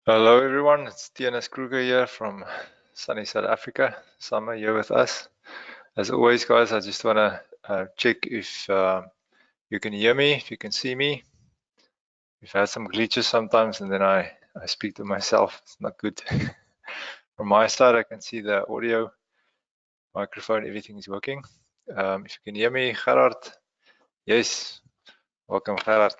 Hello everyone, it's Theunis here from sunny South Africa. Summer here with us. As always, guys, I just want to check if you can hear me, if you can see me. We've had some glitches sometimes, and then I speak to myself. It's not good. From my side, I can see the audio, microphone, everything is working. If you can hear me, Gerard. Yes, welcome, Gerard.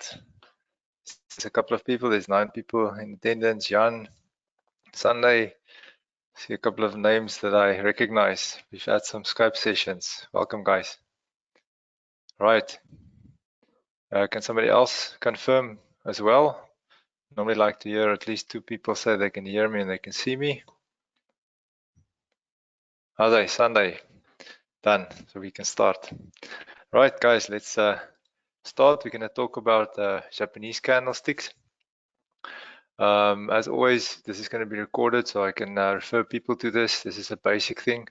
There's a couple of people. There's 9 people in attendance. Jan, Sunday. See a couple of names that I recognize. We've had some Skype sessions. Welcome, guys. Right. Can somebody else confirm as well? Normally like to hear at least 2 people say they can hear me and they can see me. How's it? Sunday. Done. So we can start. Right, guys, let's start. We're going to talk about Japanese candlesticks. As always, this is going to be recorded so I can refer people to this. This is a basic thing.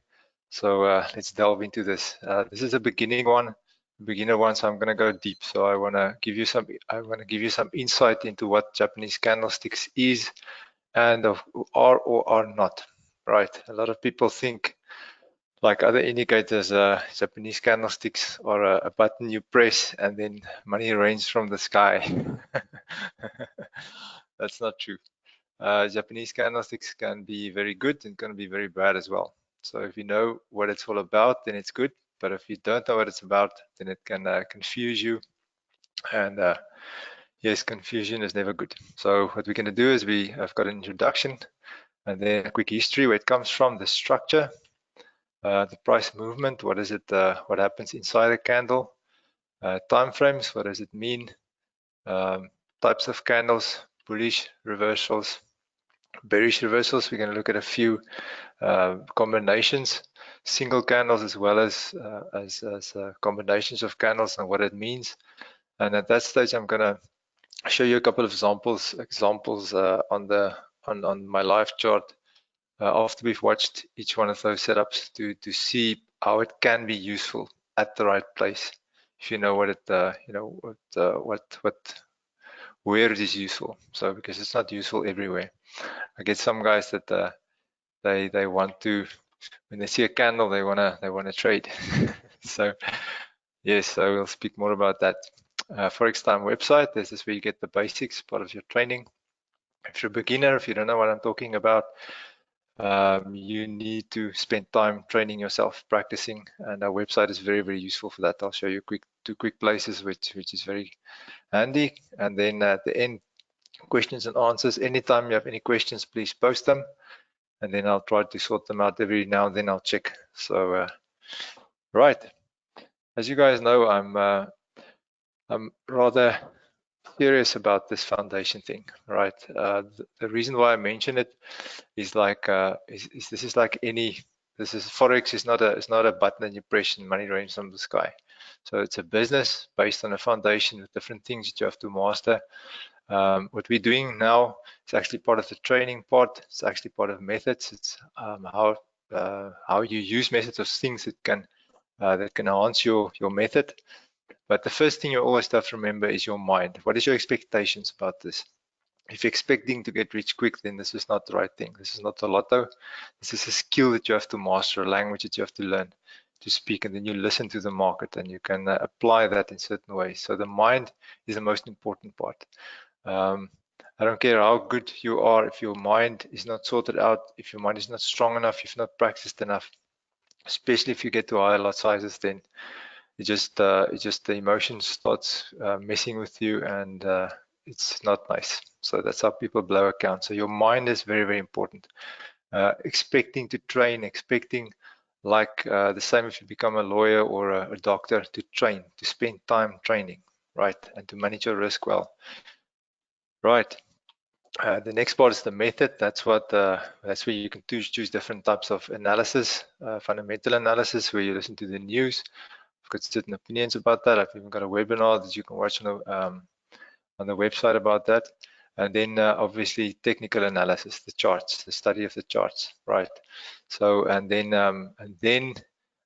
So let's delve into this. This is a beginner one, so I'm going to go deep. So I want to give you some insight into what Japanese candlesticks is and are or are not. Right. A lot of people think, like other indicators, Japanese candlesticks are a button you press and then money rains from the sky. That's not true. Japanese candlesticks can be very good and can be very bad as well. So if you know what it's all about, then it's good. But if you don't know what it's about, then it can confuse you. And yes, confusion is never good. So what we're going to do is I've got an introduction and then a quick history, where it comes from, the structure, the price movement, what is it, what happens inside a candle, time frames, what does it mean, types of candles, bullish reversals, bearish reversals. We're going to look at a few combinations, single candles as well as combinations of candles and what it means. And at that stage, I'm going to show you a couple of examples on my live chart after we've watched each one of those setups to see how it can be useful at the right place. If you know what it where it is useful. So because it's not useful everywhere. I get some guys that they want to, when they see a candle, they wanna trade. So yes, I will speak more about that. FXTM website. This is where you get the basics, part of your training. If you're a beginner, if you don't know what I'm talking about, you need to spend time training yourself, practicing, and our website is very, very useful for that. I'll show you two quick places which is very handy. And then at the end, questions and answers. Anytime you have any questions, please post them, and then I'll try to sort them out every now and then. I'll check. So right, as you guys know, I'm rather serious about this foundation thing, right? The reason why I mention it is like this is like any, this is forex is not a button and you press and money rains from the sky. So it's a business based on a foundation with different things that you have to master. What we're doing now is actually part of the training part. It's actually part of methods. It's how you use methods of things that can enhance your method. But the first thing you always have to remember is your mind. What is your expectations about this? If you're expecting to get rich quick, then this is not the right thing. This is not a lotto. This is a skill that you have to master, a language that you have to learn to speak, and then you listen to the market and you can apply that in certain ways. So the mind is the most important part. I don't care how good you are, if your mind is not sorted out, if your mind is not strong enough, if you've not practiced enough, especially if you get to higher lot sizes, then it just the emotion starts messing with you, and it's not nice. So that's how people blow accounts. So your mind is very, very important. Expecting to train, expecting like the same if you become a lawyer or a doctor, to train, to spend time training, right, and to manage your risk well, right. The next part is the method. That's where you can choose different types of analysis, fundamental analysis, where you listen to the news. I've got certain opinions about that. I've even got a webinar that you can watch on the website about that. And then obviously technical analysis, the charts, the study of the charts, right? So and then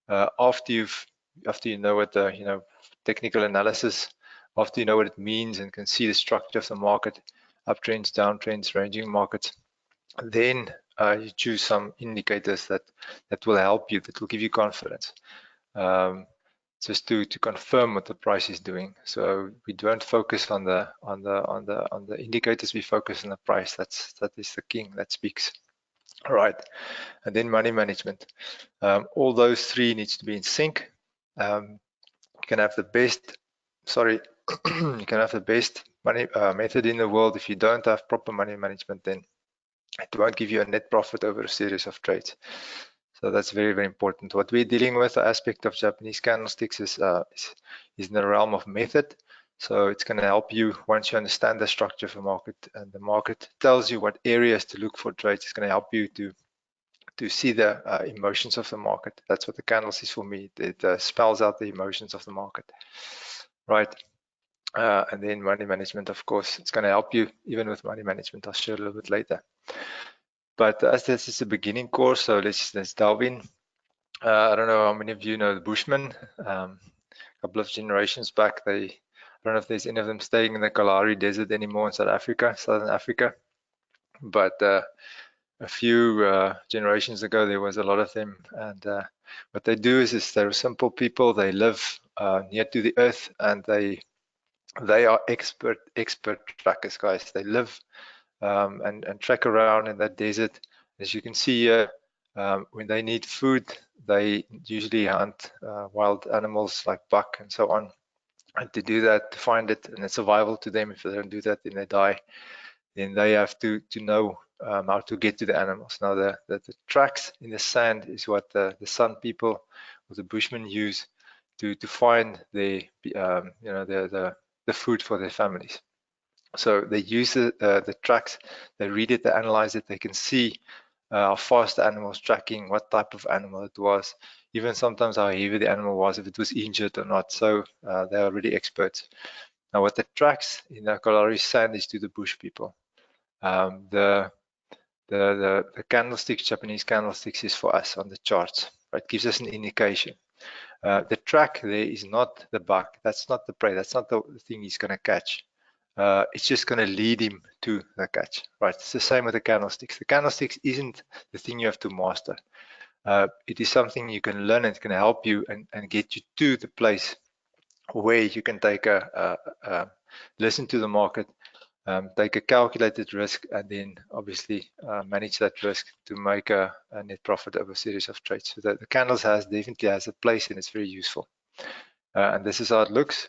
after you know what the technical analysis, after you know what it means and can see the structure of the market, uptrends, downtrends, ranging markets. Then you choose some indicators that will help you, that will give you confidence, just to confirm what the price is doing. So we don't focus on the indicators. We focus on the price. That is the king that speaks. All right, and then money management. All those three needs to be in sync. You can have the best. Sorry, you can have the best money method in the world. If you don't have proper money management, then it won't give you a net profit over a series of trades. So that's very, very important. What we're dealing with, the aspect of Japanese candlesticks, is in the realm of method. So it's going to help you once you understand the structure of the market, and the market tells you what areas to look for trades. It's going to help you to see the emotions of the market. That's what the candles is for me. It spells out the emotions of the market, right? And then money management, of course, it's going to help you even with money management. I'll show a little bit later. But as this is a beginning course, so let's delve in. I don't know how many of you know the Bushmen. A couple of generations back, I don't know if there's any of them staying in the Kalahari Desert anymore in Southern Africa. But a few generations ago, there was a lot of them. And what they do is they're simple people. They live near to the earth, and they are expert trackers, guys. They live and track around in that desert. As you can see here, when they need food, they usually hunt wild animals like buck and so on. And to do that, to find it, and it's survival to them. If they don't do that, then they die. Then they have to know how to get to the animals. Now, the tracks in the sand is what the Sun people or the Bushmen use to find the the food for their families. So they use the tracks, they read it, they analyze it, they can see how fast the animal was tracking, what type of animal it was, even sometimes how heavy the animal was, if it was injured or not. So they are really experts. Now, what the tracks in the Kalahari sand is to the bush people. The candlesticks, Japanese candlesticks, is for us on the charts. Right? It gives us an indication. The track there is not the buck. That's not the prey. That's not the thing he's going to catch. It's just going to lead him to the catch, right? It's the same with the candlesticks. The candlesticks isn't the thing you have to master. It is something you can learn, and it can help you and get you to the place where you can take listen to the market, take a calculated risk, and then obviously manage that risk to make a net profit over a series of trades. So the candles definitely has a place, and it's very useful. And this is how it looks.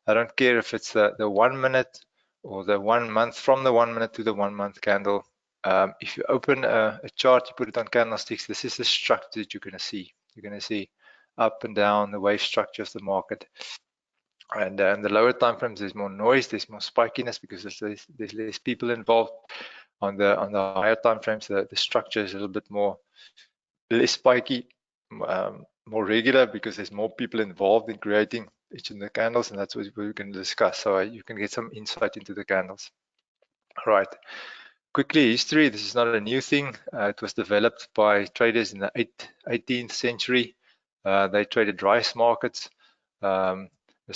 I don't care if it's the 1 minute or the 1 month, from the 1 minute to the 1 month candle. If you open a chart, you put it on candlesticks, this is the structure that you're going to see. You're going to see up and down the wave structure of the market. And in the lower time frames, there's more noise, there's more spikiness because there's less people involved. On the higher time frames, the structure is a little bit less spiky, more regular, because there's more people involved in creating each of the candles, and that's what we're going to discuss. So you can get some insight into the candles. All right. Quickly, history. This is not a new thing. It was developed by traders in the 18th century. They traded rice markets. Mr.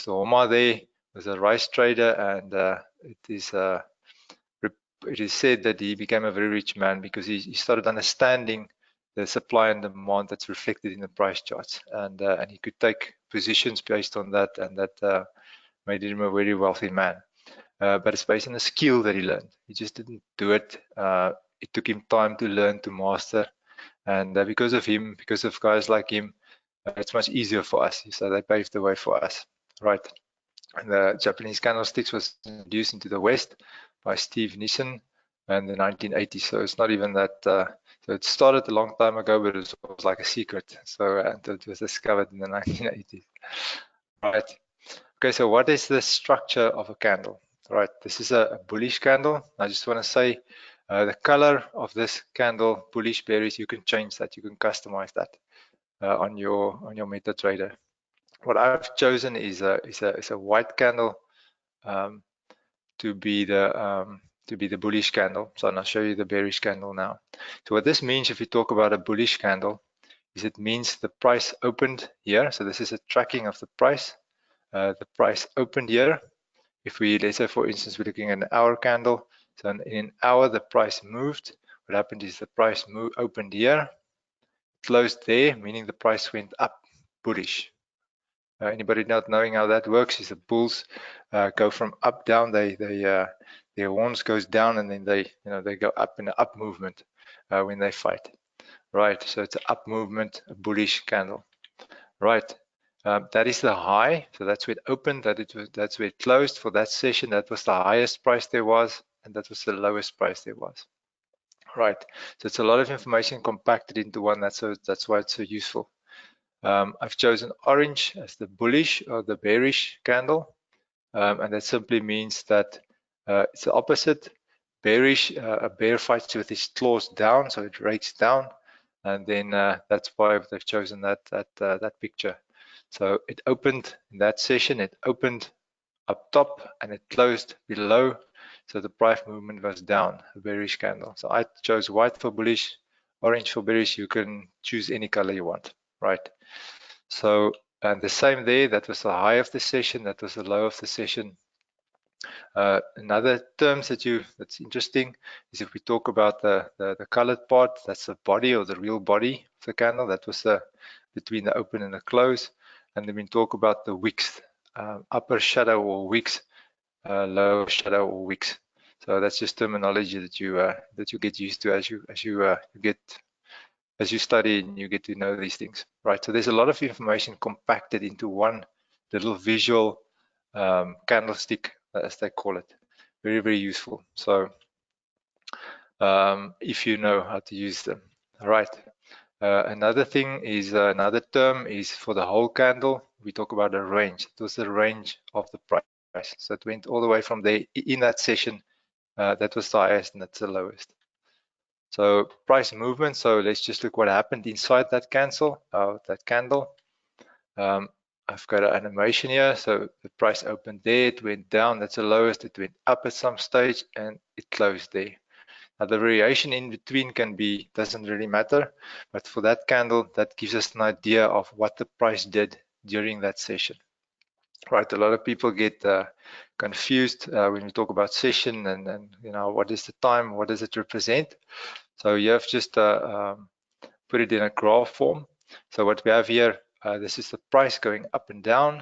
Homa there was a rice trader, and it is said that he became a very rich man because he started understanding the supply and demand that's reflected in the price charts, and he could take positions based on that, and that made him a very wealthy man. But it's based on a skill that he learned. He just didn't do it. It took him time to learn, to master, and because of him, because of guys like him, it's much easier for us. So they paved the way for us, right? And the Japanese candlesticks was introduced into the West by Steve Nissen in the 1980s. So it's not even that. So it started a long time ago, but it was like a secret. So until it was discovered in the 1980s. Right. Okay. So what is the structure of a candle? Right. This is a bullish candle. I just want to say the color of this candle, bullish, bearish, you can change that. You can customize that on your MetaTrader. What I've chosen is a white candle to be the bullish candle. So I'll show you the bearish candle now. So what this means, if we talk about a bullish candle, is it means the price opened here. So this is a tracking of the price. The price opened here. If we, let's say for instance, we're looking at an hour candle, So in an hour, the price moved. What happened is the price opened here, closed there, meaning the price went up, bullish. Anybody not knowing how that works is the bulls go from up down. Their horns goes down, and then they go up in an up movement when they fight. Right. So it's an up movement, a bullish candle. Right. That is the high. So that's where it opened. That's where it closed for that session. That was the highest price there was, and that was the lowest price there was. Right. So it's a lot of information compacted into one. That's why it's so useful. I've chosen orange as the bullish or the bearish candle, and that simply means that it's the opposite. Bearish, a bear fights with his claws down, so it rakes down, and then that's why they've chosen that picture. So it opened in that session. It opened up top and it closed below, so the price movement was down, a bearish candle. So I chose white for bullish, orange for bearish. You can choose any color you want, right? So, and the same there, that was the high of the session, that was the low of the session. Another terms that's interesting is if we talk about the colored part, that's the body or the real body of the candle. That was the between the open and the close. And then we talk about the wicks, upper shadow or wicks, lower shadow or wicks. So that's just terminology that you get used to as you study and you get to know these things, right? So there's a lot of information compacted into one little visual candlestick, as they call it. Very, very useful. So if you know how to use them, all right. Another thing is, another term is for the whole candle, we talk about a range. It was the range of the price. So it went all the way from there in that session. That was the highest and that's the lowest. So price movement. So let's just look what happened inside that candle. I've got an animation here. So the price opened there, it went down. That's the lowest. It went up at some stage and it closed there. Now the variation in between doesn't really matter, but for that candle, that gives us an idea of what the price did during that session. Right, a lot of people get confused when we talk about session and what is the time, what does it represent? So you have just put it in a graph form. So what we have here, this is the price going up and down,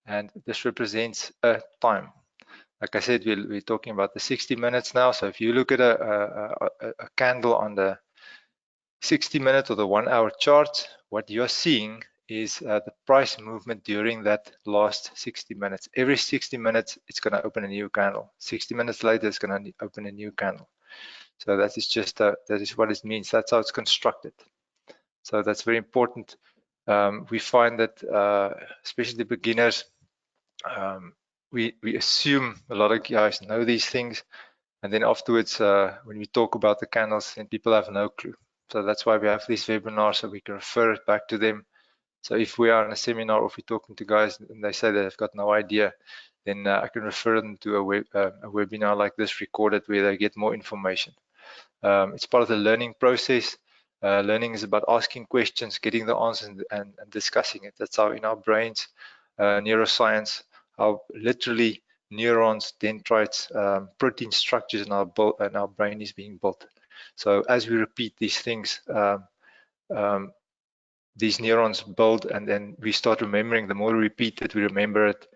and this represents a time. Like I said, we're talking about the 60 minutes now. So if you look at a candle on the 60-minute or the 1-hour chart, what you're seeing is the price movement during that last 60 minutes. Every 60 minutes, it's going to open a new candle. 60 minutes later, it's going to open a new candle. So that is just that is what it means. That's how it's constructed. So that's very important. We find that especially the beginners, we assume a lot of guys know these things, and then afterwards when we talk about the candles, then people have no clue. So that's why we have these webinars, so we can refer it back to them. So if we are in a seminar or if we're talking to guys and they say they've got no idea, then I can refer them to a webinar like this recorded where they get more information. It's part of the learning process. Learning is about asking questions, getting the answers, and discussing it. That's how in our brains, neuroscience, how literally neurons, dendrites, protein structures in our brain is being built. So as we repeat these things, these neurons build, and then we start remembering. The more we repeat it, we remember it,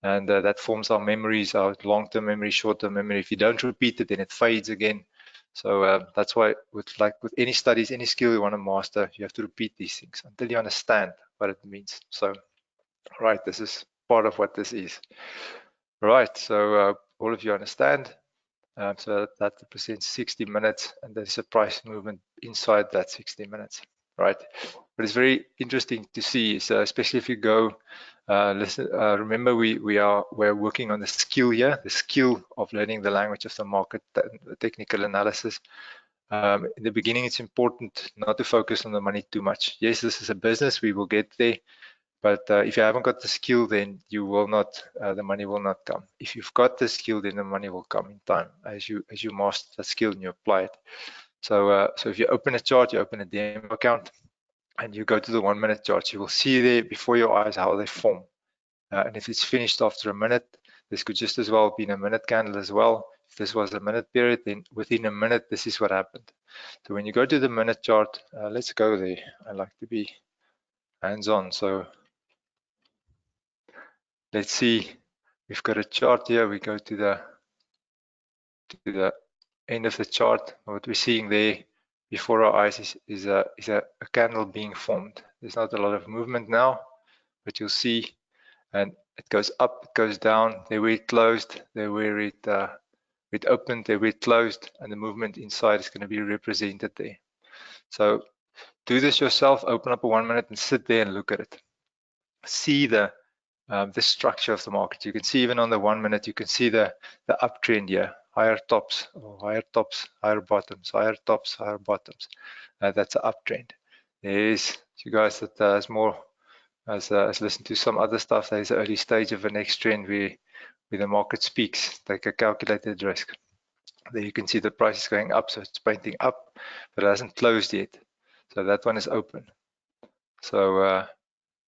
and that forms our memories, our long-term memory, short-term memory. If you don't repeat it, then it fades again. So that's why with any studies, any skill you want to master, you have to repeat these things until you understand what it means. So, right, this is part of what this is. Right, so all of you understand. So that represents 60 minutes, and there's a price movement inside that 60 minutes, right? But it's very interesting to see, so especially if you go listen. Remember, we're working on the skill here, the skill of learning the language of the market, the technical analysis. In the beginning, it's important not to focus on the money too much. Yes, this is a business, we will get there, but if you haven't got the skill, then you will not, the money will not come. If you've got the skill, then the money will come in time as you master that skill and you apply it. So if you open a chart, you open a demo account, and you go to the 1-minute charts, you will see there before your eyes how they form. And if it's finished after a minute, this could just as well be in a minute candle as well. if this was a minute period, then within a minute, this is what happened. So when you go to the minute chart, let's go there. I like to be hands-on. So let's see. We've got a chart here. We go to the end of the chart. What we're seeing there before our eyes is a candle being formed. There's not a lot of movement now, but you'll see, and it goes up, it goes down. There where it closed, there where it opened, there where it closed, and the movement inside is going to be represented there. So do this yourself. Open up a 1 minute and sit there and look at it. See the structure of the market. You can see even on the 1 minute, you can see the uptrend here. Higher tops, higher bottoms, higher tops, higher bottoms. That's an uptrend. There's you guys that has more has listened to some other stuff. There's an early stage of the next trend where the market speaks, like a calculated risk. There you can see the price is going up, so it's pointing up, but it hasn't closed yet. So that one is open. So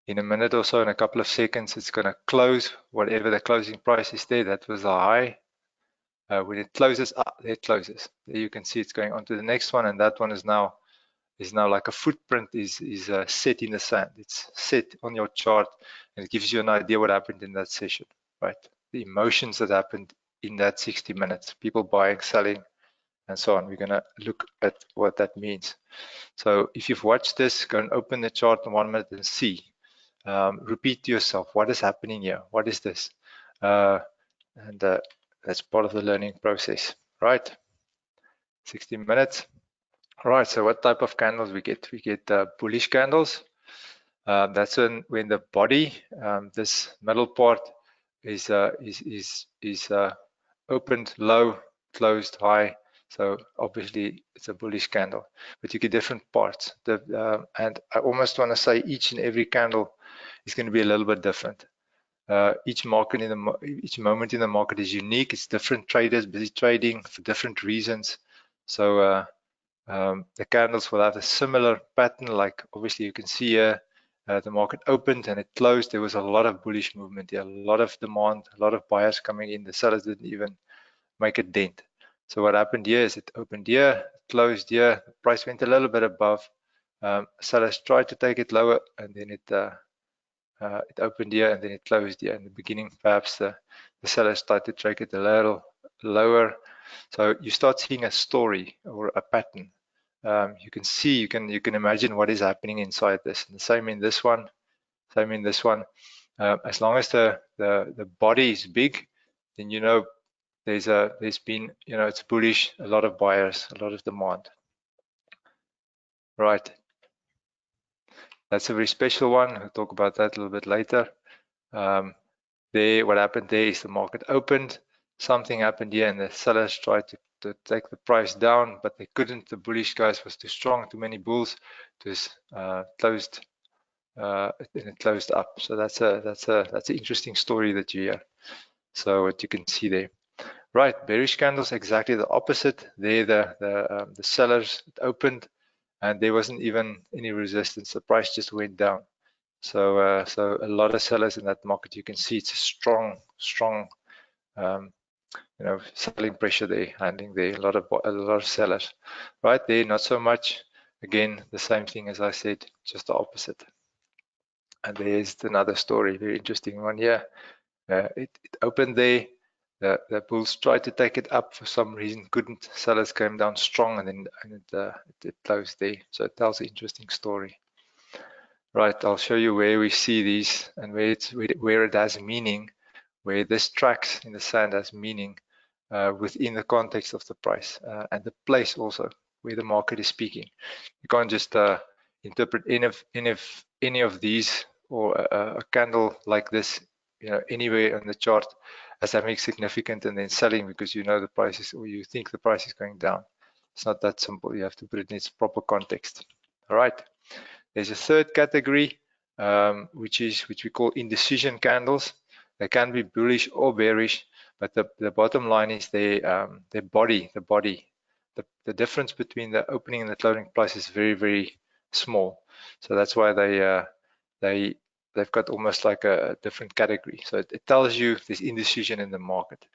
in a minute or so, in a couple of seconds, it's going to close whatever the closing price is there. That was the high. When it closes up, there it closes. There you can see it's going on to the next one, and that one is now like a footprint is set in the sand. It's set on your chart, and it gives you an idea what happened in that session, right? The emotions that happened in that 60 minutes, people buying, selling, and so on. We're going to look at what that means. So if you've watched this, go and open the chart in 1 minute and see. Repeat to yourself, what is happening here? What is this? And that's part of the learning process, right? 60 minutes. All right, so what type of candles we get? We get bullish candles. That's when the body, this middle part, is opened low, closed high. So obviously it's a bullish candle, but you get different parts. And I almost want to say each and every candle is going to be a little bit different. Each moment in the market is unique. It's different traders busy trading for different reasons. So the candles will have a similar pattern. Like obviously you can see here, the market opened and it closed. There was a lot of bullish movement here, a lot of demand, a lot of buyers coming in. The sellers didn't even make a dent. So what happened here is it opened here, closed here, the price went a little bit above. Sellers tried to take it lower, and then it opened here and then it closed here. In the beginning, perhaps the sellers started to take it a little lower. So you start seeing a story or a pattern. You can see, you can imagine what is happening inside this. And the same in this one, same in this one. As long as the body is big, then you know there's been, you know, it's bullish, a lot of buyers, a lot of demand. Right. That's a very special one. We'll talk about that a little bit later. What happened there is the market opened, something happened here, and the sellers tried to take the price down, but they couldn't. The bullish guys was too strong, too many bulls. It was closed, and it closed up. So that's an interesting story that you hear. So what you can see there, right? Bearish candles, exactly the opposite. There, the sellers opened, and there wasn't even any resistance. The price just went down. So a lot of sellers in that market. You can see it's a strong, selling pressure there, handling there. A lot of sellers, right there. Not so much. Again, the same thing as I said, just the opposite. And there's another story, very interesting one here. It opened there. The bulls tried to take it up for some reason, couldn't. Sellers came down strong, and then it closed there. So it tells an interesting story. Right, I'll show you where we see these and where it has meaning, where this tracks in the sand has meaning within the context of the price and the place also where the market is speaking. You can't just interpret any of these or a candle like this, anywhere on the chart as having significant and then selling because you know the price is, or you think the price is going down. It's not that simple. You have to put it in its proper context. All right. There's a third category, which we call indecision candles. They can be bullish or bearish, but the bottom line is their body. The difference between the opening and the closing price is very, very small. So that's why they've got almost like a different category. So it tells you there's indecision in the market.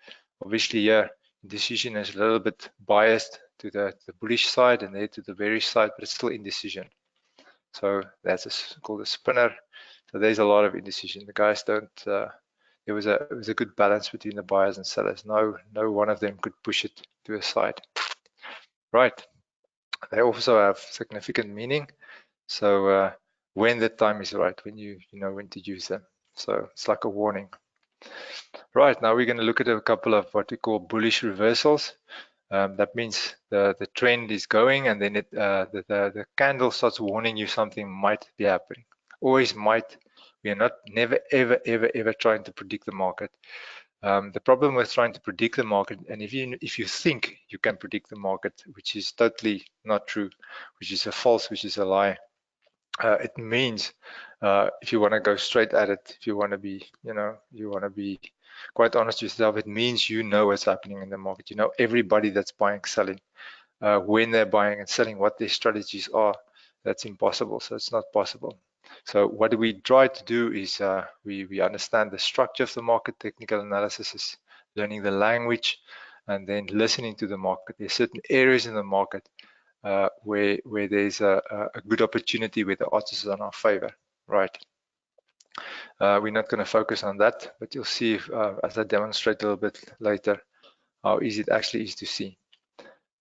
Obviously, here Indecision is a little bit biased to the bullish side and there to the bearish side, but it's still indecision. So that's called a spinner. So there's a lot of indecision. The guys don't. It was a good balance between the buyers and sellers. No one of them could push it to a side. Right. They also have significant meaning. So when the time is right, when you know when to use them. So it's like a warning. Right, now we're going to look at a couple of what we call bullish reversals. That means the trend is going and then the candle starts warning you something might be happening. Always might. We are never, ever trying to predict the market. The problem with trying to predict the market, and if you think you can predict the market, which is totally not true, which is a lie, it means if you want to go straight at it, if you want to be, you want to be quite honest with yourself, it means you know what's happening in the market. You know everybody that's buying, selling, when they're buying and selling, what their strategies are. That's impossible. So it's not possible. So what we try to do is we understand the structure of the market. Technical analysis is learning the language and then listening to the market. There's certain areas in the market where there's a good opportunity where the odds is in our favor, right? We're not going to focus on that, but you'll see if, as I demonstrate a little bit later how easy it actually is to see.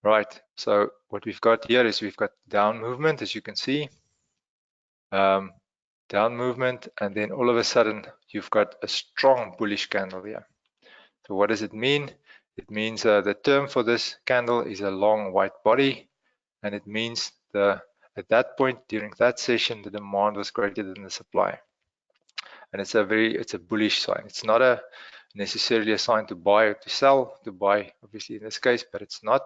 Right, so what we've got here is we've got down movement, as you can see, down movement, and then all of a sudden you've got a strong bullish candle here. So what does it mean? It means the term for this candle is a long white body, and it means at that point during that session the demand was greater than the supply, and it's a bullish sign. It's not necessarily a sign to buy or to sell. To buy, obviously in this case, but it's not.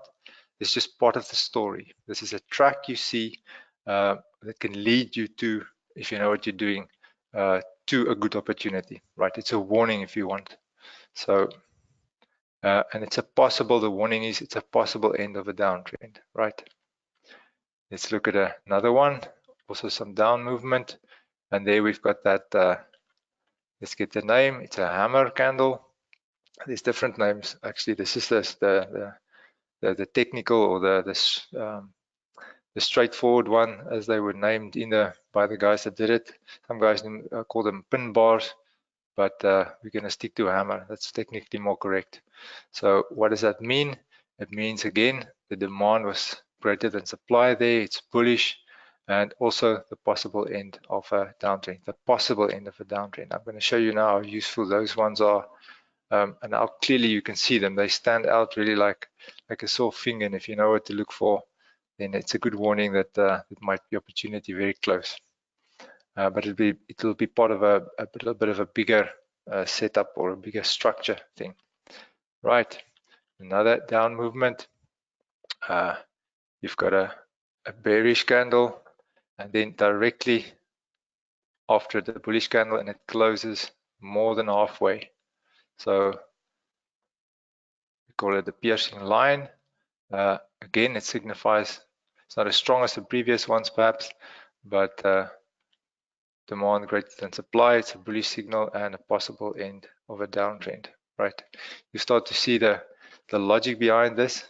It's just part of the story. This is a track you see that can lead you to, if you know what you're doing, to a good opportunity, right? It's a warning if you want. So, and the warning is it's a possible end of a downtrend, right? Let's look at another one, also some down movement. And there we've got that, let's get the name. It's a hammer candle. There's different names. Actually, this is the technical or the straightforward one, as they were named by the guys that did it. Some guys call them pin bars, but we're going to stick to hammer. That's technically more correct. So what does that mean? It means, again, the demand was greater than supply there. It's bullish, and also the possible end of a downtrend. The possible end of a downtrend. I'm going to show you now how useful those ones are. And how clearly you can see them. They stand out really like a sore finger, and if you know what to look for, then it's a good warning that it might be opportunity very close. But it'll be part of a little bit of a bigger setup or a bigger structure thing. Right, another down movement. You've got a bearish candle, and then directly after the bullish candle, and it closes more than halfway. So we call it the piercing line. Again, it signifies it's not as strong as the previous ones perhaps, but demand greater than supply. It's a bullish signal and a possible end of a downtrend, right? You start to see the logic behind this.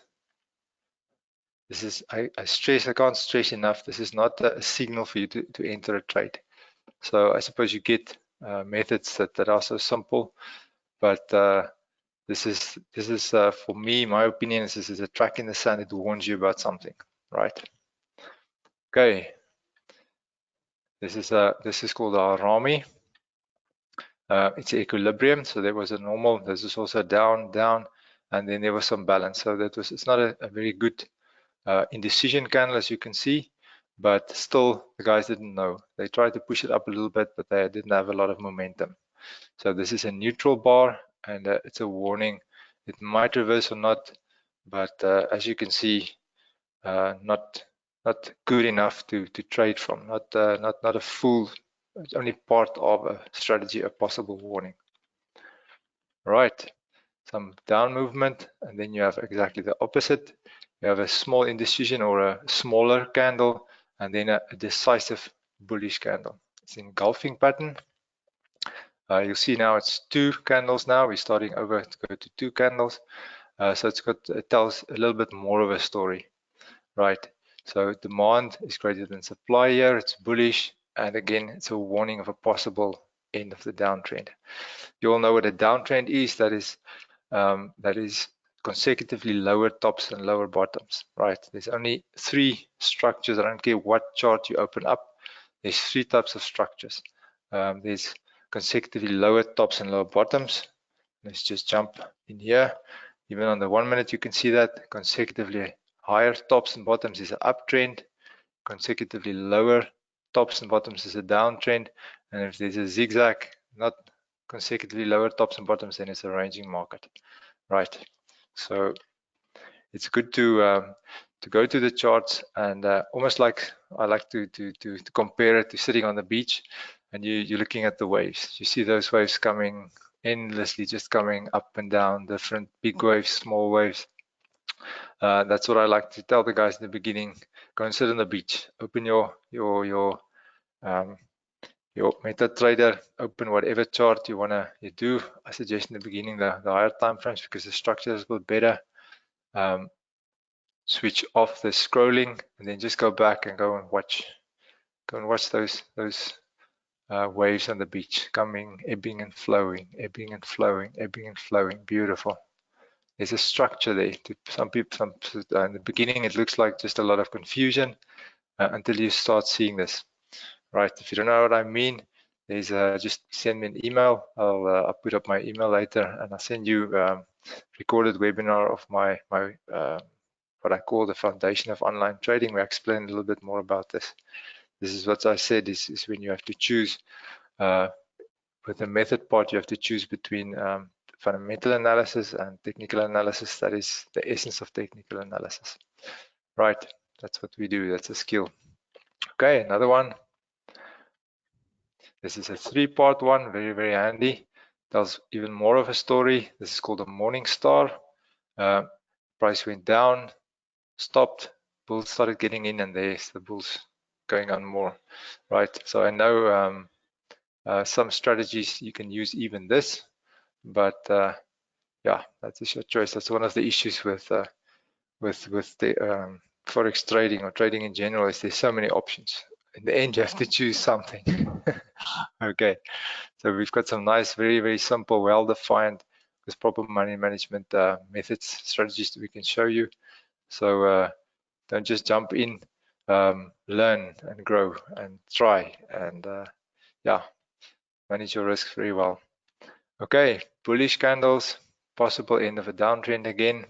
This is, I can't stress enough, this is not a signal for you to enter a trade. So I suppose you get methods that are so simple, but this is for me, my opinion is this is a track in the sand. It warns you about something, right? Okay, this is called our Harami. It's equilibrium. So there was a normal. This is also down, and then there was some balance. So it's not a very good indecision candle, as you can see, but still the guys didn't know. They tried to push it up a little bit, but they didn't have a lot of momentum. So this is a neutral bar, and it's a warning. It might reverse or not, but as you can see, not good enough to trade from. Not a full. It's only part of a strategy, a possible warning. Right, some down movement, and then you have exactly the opposite. You have a small indecision or a smaller candle, and then a decisive bullish candle. It's engulfing pattern. You'll see now it's two candles now. We're starting over to go to two candles. So it tells a little bit more of a story, right? So demand is greater than supply here. It's bullish, and again, it's a warning of a possible end of the downtrend. You all know what a downtrend is. That is consecutively lower tops and lower bottoms, right? There's only three structures. I don't care what chart you open up. There's three types of structures. There's consecutively lower tops and lower bottoms. Let's just jump in here. Even on the 1 minute, you can see that consecutively higher tops and bottoms is an uptrend. Consecutively lower tops and bottoms is a downtrend. And if there's a zigzag, not consecutively lower tops and bottoms, then it's a ranging market, right? So it's good to go to the charts and almost like I like to compare it to sitting on the beach and you're looking at the waves. You see those waves coming endlessly, just coming up and down, different big waves, small waves. That's what I like to tell the guys in the beginning. Go and sit on the beach. Open your MetaTrader. Open whatever chart you do. I suggest in the beginning the higher time frames because the structure is a bit better. Switch off the scrolling and then just go back and go and watch those waves on the beach coming, ebbing and flowing, ebbing and flowing, ebbing and flowing. Beautiful. There's a structure there. Some people, in the beginning, it looks like just a lot of confusion until you start seeing this. Right? If you don't know what I mean, there's just send me an email. I'll put up my email later, and I'll send you recorded webinar of my what I call the foundation of online trading, where I explain a little bit more about this. This is what I said is when you have to choose with the method part, you have to choose between fundamental analysis and technical analysis. That is the essence of technical analysis. Right, that's what we do. That's a skill. Okay, another one. This is a three-part one, very, very handy. Tells even more of a story. This is called a morning star. Price went down, stopped, bulls started getting in, and there's the bulls going on more, right? So I know some strategies you can use even this, but yeah, that is your choice. That's one of the issues with the forex trading or trading in general is there's so many options. In the end, you have to choose something. Okay, so we've got some nice, very, very simple, well-defined with proper money management methods, strategies that we can show you. So don't just jump in, learn and grow and try and yeah, manage your risks very well. Okay, bullish candles, possible end of a downtrend again,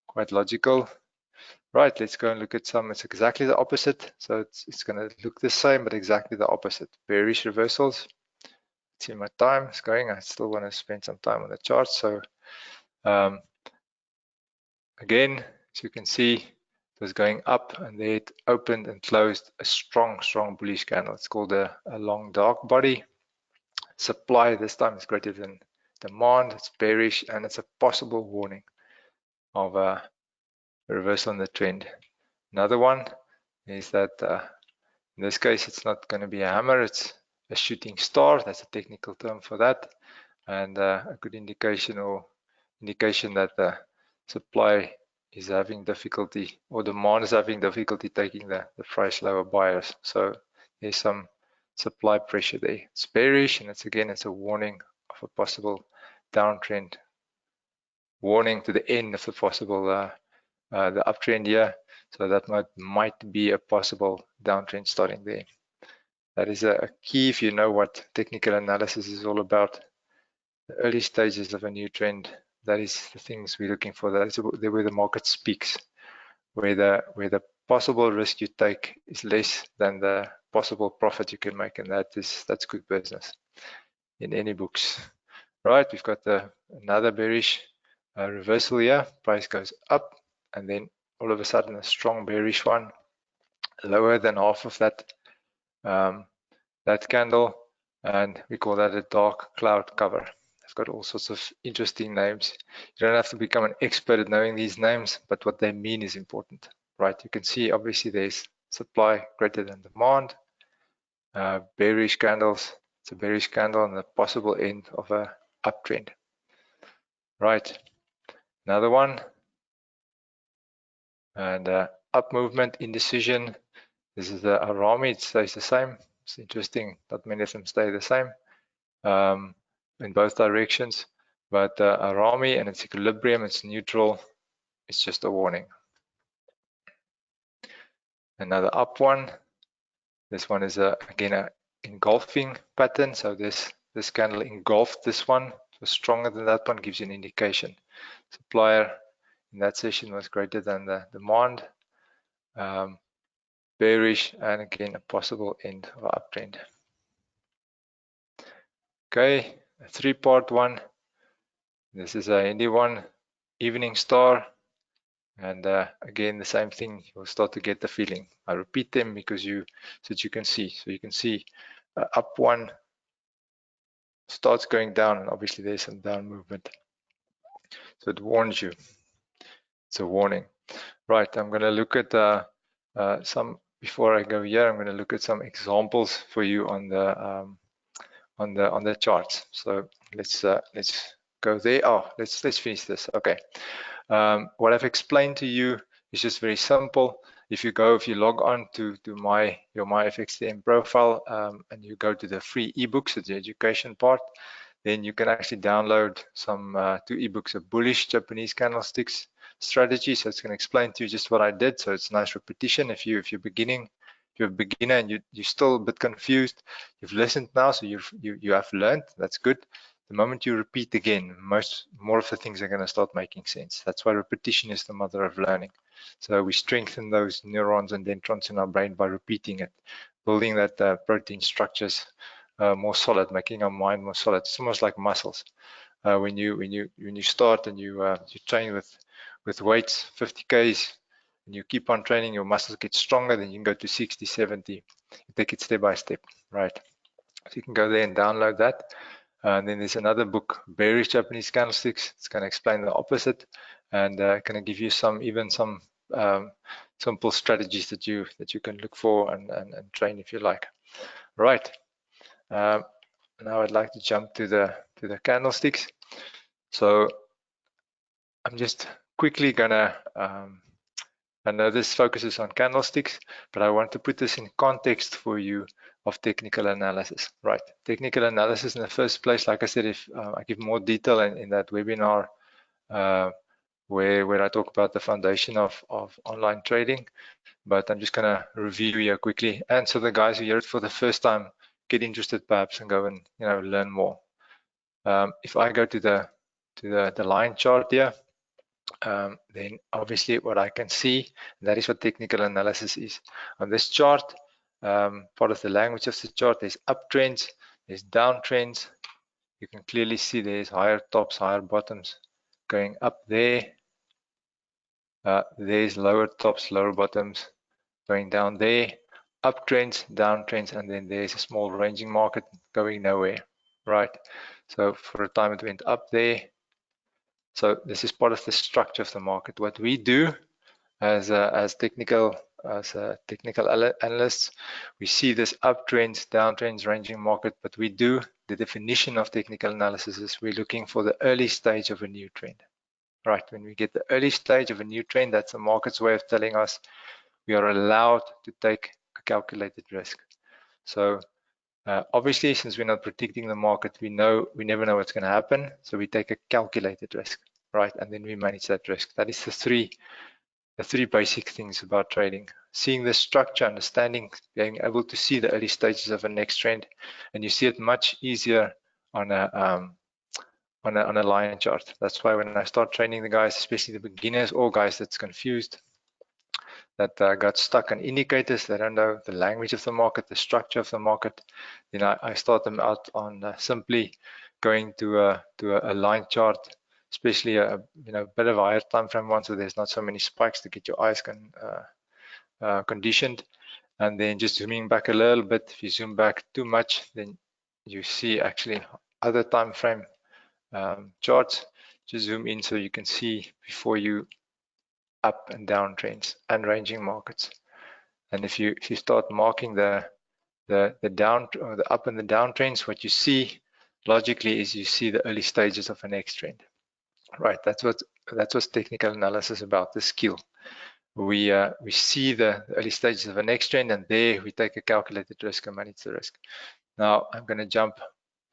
quite logical. Right, let's go and look at some. It's exactly the opposite. So it's going to look the same, but exactly the opposite. Bearish reversals. See my time is going. I still want to spend some time on the chart. So again, as you can see, it was going up and then it opened and closed a strong, strong bullish candle. It's called a long dark body. Supply this time is greater than demand. It's bearish and it's a possible warning of a reversal in the trend. Another one is that in this case, it's not going to be a hammer, it's a shooting star. That's a technical term for that. And a good indication that the supply is having difficulty or demand is having difficulty taking the price lower buyers. So there's some supply pressure there. It's bearish and it's a warning of a possible downtrend. Warning to the end of the possible the uptrend here. So that might be a possible downtrend starting there. That is a key if you know what technical analysis is all about. The early stages of a new trend, that is the things we're looking for. That is where the market speaks, where the possible risk you take is less than the possible profit you can make, and that's good business in any books. Right, we've got another bearish reversal here. Price goes up, and then all of a sudden a strong bearish one, lower than half of that candle, and we call that a dark cloud cover. It's got all sorts of interesting names. You don't have to become an expert at knowing these names, but what they mean is important, right? You can see obviously there's supply greater than demand, bearish candles. It's a bearish candle and the possible end of a uptrend, right? Another one, and up movement, indecision. This is the Arami, it stays the same. It's interesting, not many of them stay the same in both directions. But Arami and its equilibrium, it's neutral, it's just a warning. Another up one. This one is again a engulfing pattern. So this candle engulfed this one. It was stronger than that one, gives you an indication. Supplier in that session was greater than the demand. Bearish, and again a possible end of uptrend. Okay, a three-part one. This is a handy one, evening star, and again the same thing. You'll start to get the feeling. I repeat them because so that you can see. So you can see up one starts going down, and obviously there's some down movement. So it warns you. It's a warning. Right, I'm going to look at some. Before I go here, I'm going to look at some examples for you on the charts. So let's go there. Oh, let's finish this. Okay. What I've explained to you is just very simple. If you log on to your my FXTM profile and you go to the free ebooks, the education part, then you can actually download some 2 ebooks, a bullish Japanese candlesticks strategy. So it's going to explain to you just what I did. So it's nice repetition. If you're a beginner and you're still a bit confused, you've listened now, so you have learned. That's good. The moment you repeat again, more of the things are going to start making sense. That's why repetition is the mother of learning. So we strengthen those neurons and dendrons in our brain by repeating it, building that protein structures more solid, making our mind more solid. It's almost like muscles. When you start and you train with weights, 50 Ks, and you keep on training, your muscles get stronger, then you can go to 60, 70. You take it step by step, right? So you can go there and download that. And then there's another book, Bearish Japanese Candlesticks. It's going to explain the opposite and going to give you some simple strategies that you can look for and train if you like. Right. Now I'd like to jump to the candlesticks. So I'm just quickly gonna I know this focuses on candlesticks, but I want to put this in context for you of technical analysis. Right, technical analysis in the first place, like I said, if I give more detail in that webinar where I talk about the foundation of online trading, but I'm just gonna review here quickly. And so the guys who hear it for the first time, get interested perhaps and go and learn more. If I go to the line chart here, then obviously what I can see, that is what technical analysis is. On this chart, part of the language of the chart, there's uptrends, there's downtrends. You can clearly see there's higher tops, higher bottoms going up there. There's lower tops, lower bottoms going down there. Uptrends, downtrends, and then there's a small ranging market going nowhere, right? So for a time it went up there. So this is part of the structure of the market. What we do as technical analysts, we see this uptrends, downtrends, ranging market, but the definition of technical analysis is we're looking for the early stage of a new trend. Right, when we get the early stage of a new trend, that's the market's way of telling us we are allowed to take a calculated risk. So obviously, since we're not predicting the market, we never know what's going to happen. So we take a calculated risk, right? And then we manage that risk. That is the three basic things about trading: seeing the structure, understanding, being able to see the early stages of a next trend, and you see it much easier on a line chart. That's why when I start training the guys, especially the beginners or guys that's confused, that got stuck on indicators, they don't know the language of the market, the structure of the market, then I start them out on simply going to a line chart, especially a bit of a higher time frame one, so there's not so many spikes to get your eyes conditioned. And then just zooming back a little bit. If you zoom back too much, then you see actually other time frame charts. Just zoom in so you can see before you up and down trends and ranging markets. And if you start marking the down or the up and the down trends, what you see logically is you see the early stages of a next trend, Right, that's what technical analysis about, the skill. We see the early stages of a next trend, and there we take a calculated risk and manage the risk. Now I'm going to jump.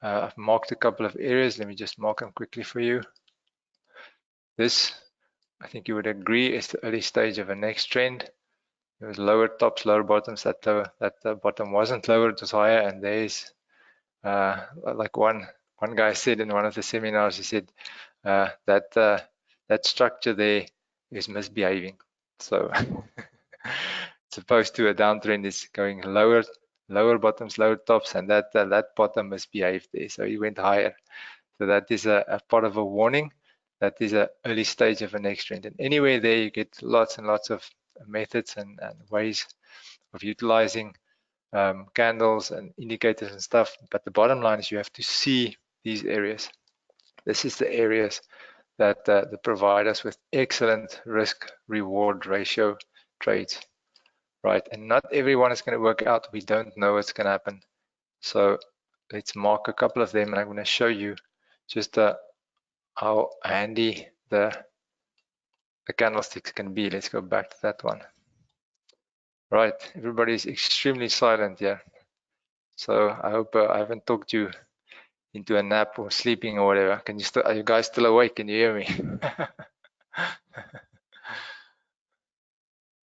I've marked a couple of areas. Let me just mark them quickly for you. This, I think you would agree, is the early stage of a next trend. There was lower tops, lower bottoms. That bottom wasn't lower, it was higher. And there's like one guy said in one of the seminars, he said that structure there is misbehaving. So it's opposed to a downtrend is going lower bottoms, lower tops, and that bottom misbehaved there. So he went higher. So that is a part of a warning. That is an early stage of a next trend. And anywhere there, you get lots and lots of methods and ways of utilizing candles and indicators and stuff. But the bottom line is you have to see these areas. This is the areas that provide us with excellent risk-reward ratio trades, right? And not everyone is going to work out. We don't know what's going to happen. So let's mark a couple of them, and I'm going to show you just how handy the candlesticks can be. Let's go back to that one. Right, everybody is extremely silent here. So I hope I haven't talked you into a nap or sleeping or whatever. Are you guys still awake? Can you hear me?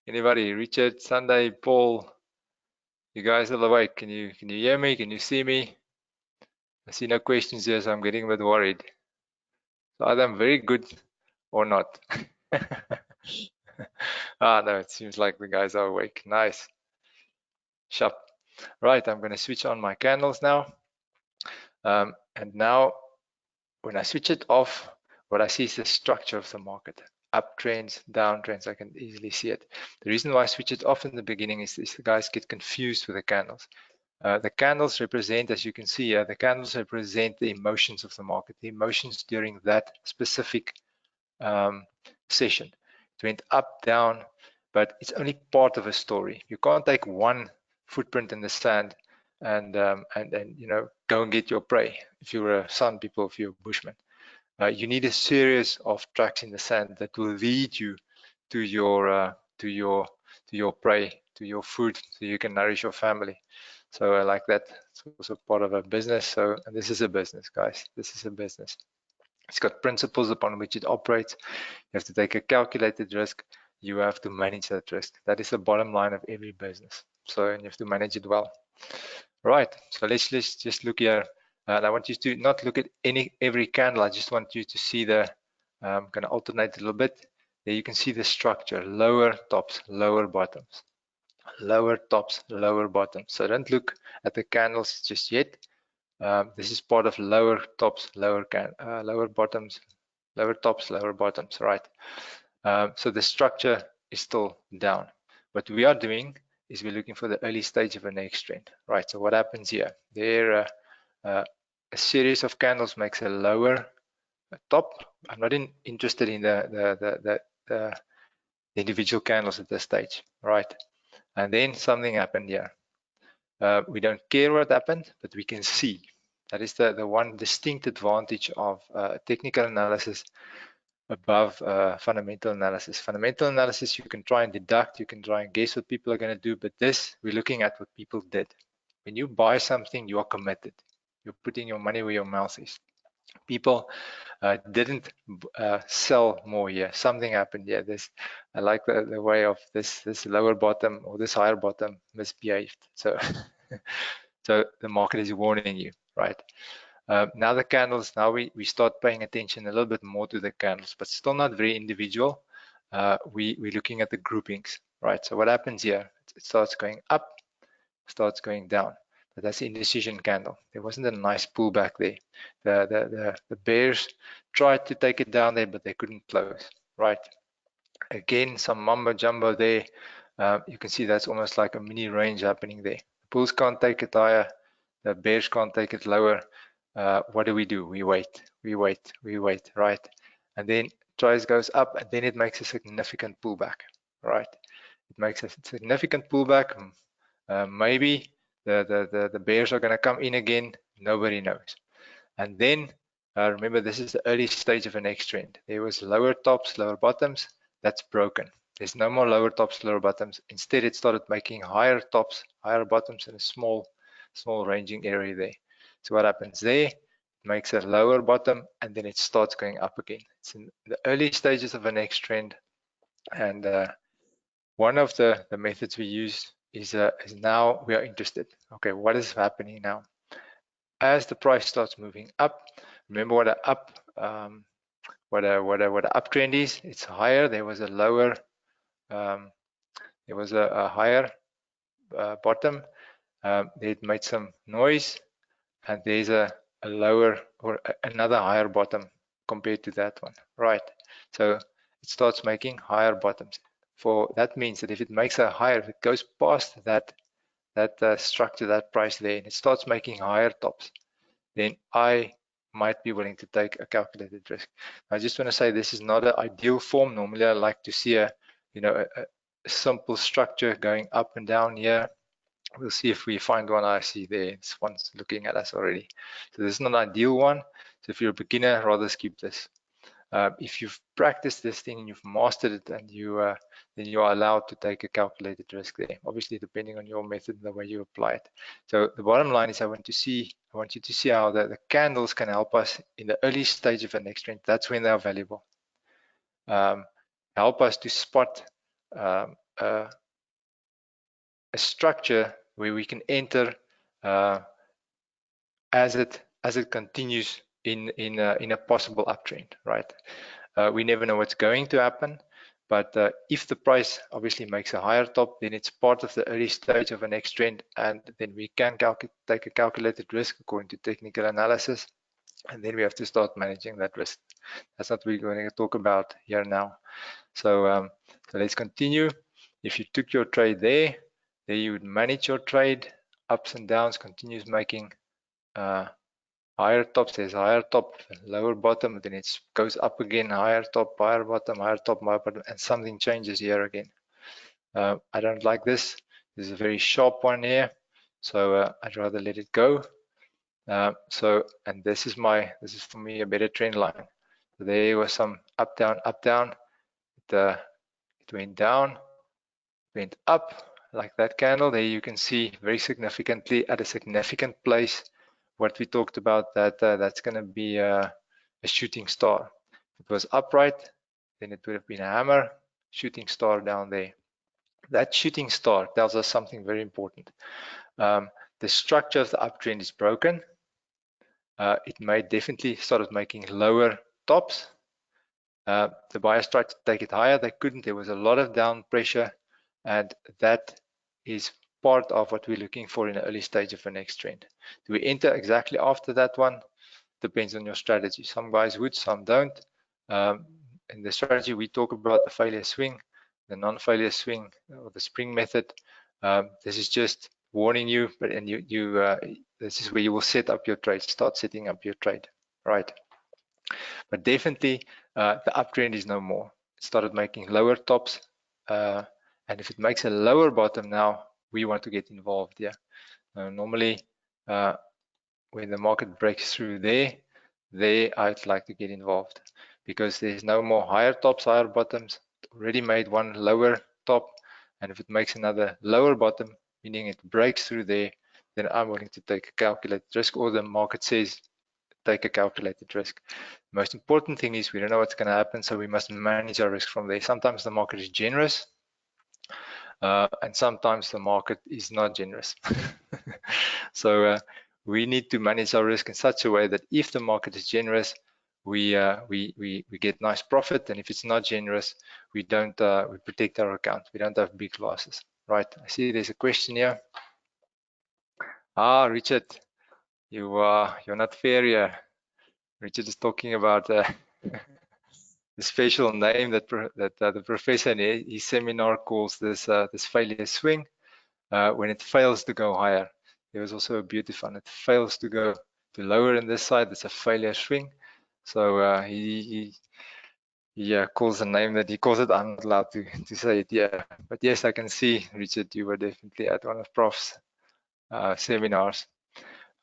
Anybody? Richard, Sunday, Paul, you guys still awake? Can you hear me? Can you see me? I see no questions here, so I'm getting a bit worried. So either I'm very good or not. No, it seems like the guys are awake. Nice. Sharp. Right, I'm going to switch on my candles now. And now when I switch it off, what I see is the structure of the market. Uptrends, downtrends, I can easily see it. The reason why I switch it off in the beginning is the guys get confused with the candles. The candles represent, as you can see here, the candles represent the emotions of the market, the emotions during that specific session. It went up, down, but it's only part of a story. You can't take one footprint in the sand and you know, go and get your prey. If you're a sun people, if you're a bushman, you need a series of tracks in the sand that will lead you to your prey, to your food, so you can nourish your family. So I like that. It's also part of a business. So and this is a business, guys. This is a business. It's got principles upon which it operates. You have to take a calculated risk. You have to manage that risk. That is the bottom line of every business. So and you have to manage it well. Right. So let's just look here. And I want you to not look at every candle. I just want you to see the I'm going to alternate a little bit. There you can see the structure: lower tops, lower bottoms, lower tops, lower bottoms. So don't look at the candles just yet. This is part of lower tops, lower bottoms, lower tops, lower bottoms, right? So the structure is still down. What we are doing is we're looking for the early stage of a next trend, right? So what happens here? There, a series of candles makes a lower top. I'm not interested in the individual candles at this stage, right? And then something happened here. We don't care what happened, but we can see. That is the one distinct advantage of technical analysis above fundamental analysis. Fundamental analysis, you can try and deduct, you can try and guess what people are going to do, but this, we're looking at what people did. When you buy something, you are committed. You're putting your money where your mouth is. People didn't sell more here. Something happened here. I like the way of this lower bottom or this higher bottom misbehaved. So, so the market is warning you, right? Now the candles. Now we start paying attention a little bit more to the candles, but still not very individual. We're looking at the groupings, right? So what happens here? It starts going up, starts going down. But that's the indecision candle. There wasn't a nice pullback there. The bears tried to take it down there, but they couldn't close, right? Again, some mumbo jumbo there. You can see that's almost like a mini range happening there. The bulls can't take it higher. The bears can't take it lower. What do? We wait, right? And then price goes up, and then it makes a significant pullback, right? It makes a significant pullback. Maybe the bears are going to come in again. Nobody knows. And then Remember, this is the early stage of a next trend. There was lower tops, lower bottoms. That's broken. There's no more lower tops, lower bottoms. Instead, it started making higher tops, higher bottoms, and a small ranging area there. So what happens there? It makes a lower bottom, and then it starts going up again. It's in the early stages of a next trend. And one of the methods we use is now we are interested. Okay, what is happening now? As the price starts moving up, remember what an up what a uptrend is. It's higher. There was a lower, there was a higher bottom. It made some noise, and there's a lower or another higher bottom compared to that one, right? So it starts making higher bottoms. For that means that if it makes a higher, if it goes past that structure, that price there, and it starts making higher tops, then I might be willing to take a calculated risk. I just want to say this is not an ideal form. Normally, I like to see a simple structure going up and down here. We'll see if we find one. I see there. This one's looking at us already. So this is not an ideal one. So if you're a beginner, rather skip this. If you've practiced this thing and you've mastered it, and then you are allowed to take a calculated risk there. Obviously, depending on your method and the way you apply it. So the bottom line is, I want you to see how the candles can help us in the early stage of a next trend. That's when they are valuable. Help us to spot a structure where we can enter as it continues in a possible uptrend, right? We never know what's going to happen, but if the price obviously makes a higher top, then it's part of the early stage of a next trend, and then we can take a calculated risk according to technical analysis, and then we have to start managing that risk. That's what we're going to talk about here now. So, so let's continue. If you took your trade there you would manage your trade, ups and downs, continues making higher tops. There's higher top, lower bottom, then it goes up again, higher top, higher bottom, higher top, higher bottom, and something changes here again. I don't like this. This is a very sharp one here, so I'd rather let it go. And this is for me a better trend line. So there was some up down. It went down, went up like that candle. There you can see very significantly at a significant place what we talked about, that that's going to be a shooting star. If it was upright, then it would have been a hammer, shooting star down there. That shooting star tells us something very important. The structure of the uptrend is broken. It may definitely started making lower tops. The buyers tried to take it higher. They couldn't. There was a lot of down pressure, and that is part of what we're looking for in the early stage of a next trend. Do we enter exactly after that one? Depends on your strategy. Some guys would, some don't. In the strategy, we talk about the failure swing, the non-failure swing, or the spring method. This is just warning you, but this is where you will set up your trade. Start setting up your trade, right? But definitely, the uptrend is no more. It started making lower tops, and if it makes a lower bottom now, we want to get involved here. Normally, when the market breaks through there, I'd like to get involved, because there's no more higher tops, higher bottoms. It already made one lower top, and if it makes another lower bottom, meaning it breaks through there, then I'm willing to take a calculated risk, or the market says take a calculated risk. The most important thing is we don't know what's going to happen, so we must manage our risk from there. Sometimes the market is generous, and sometimes the market is not generous. So we need to manage our risk in such a way that if the market is generous, we get nice profit, and if it's not generous, we don't we protect our account. We don't have big losses, right? I see there's a question here. Richard, you're not fair here. Richard is talking about the special name that the professor in his seminar calls this failure swing, when it fails to go higher. There was also a beautiful one. It fails to go to lower in this side. It's a failure swing. So he calls a name that he calls it. I'm not allowed to say it. Yeah, but yes, I can see, Richard, you were definitely at one of Prof's seminars.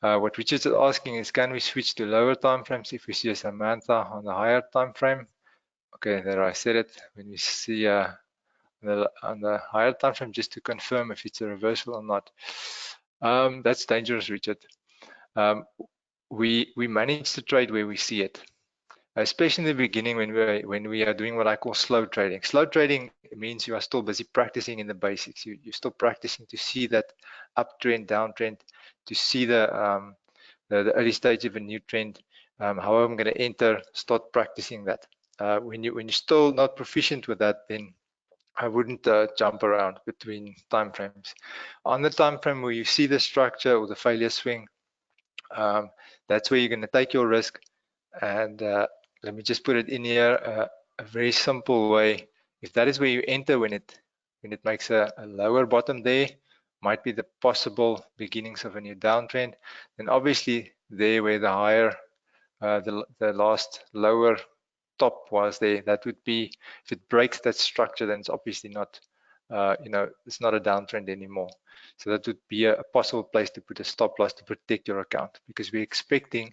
What Richard's asking is, can we switch to lower time frames if we see a Samantha on the higher time frame? Okay, there I said it. When we see on the higher time frame, just to confirm if it's a reversal or not. That's dangerous, Richard. We manage the trade where we see it, especially in the beginning when we are doing what I call slow trading. Slow trading means you are still busy practicing in the basics. You're still practicing to see that uptrend, downtrend, to see the early stage of a new trend. How I'm going to enter, start practicing that. When you're still not proficient with that, then I wouldn't jump around between time frames. On the time frame where you see the structure or the failure swing, that's where you're going to take your risk. And let me just put it in here, a very simple way. If that is where you enter when it makes a lower bottom there, might be the possible beginnings of a new downtrend. Then obviously there where the higher, the last lower top was there, that would be, if it breaks that structure, then it's obviously not, it's not a downtrend anymore. So that would be a possible place to put a stop loss to protect your account, because we're expecting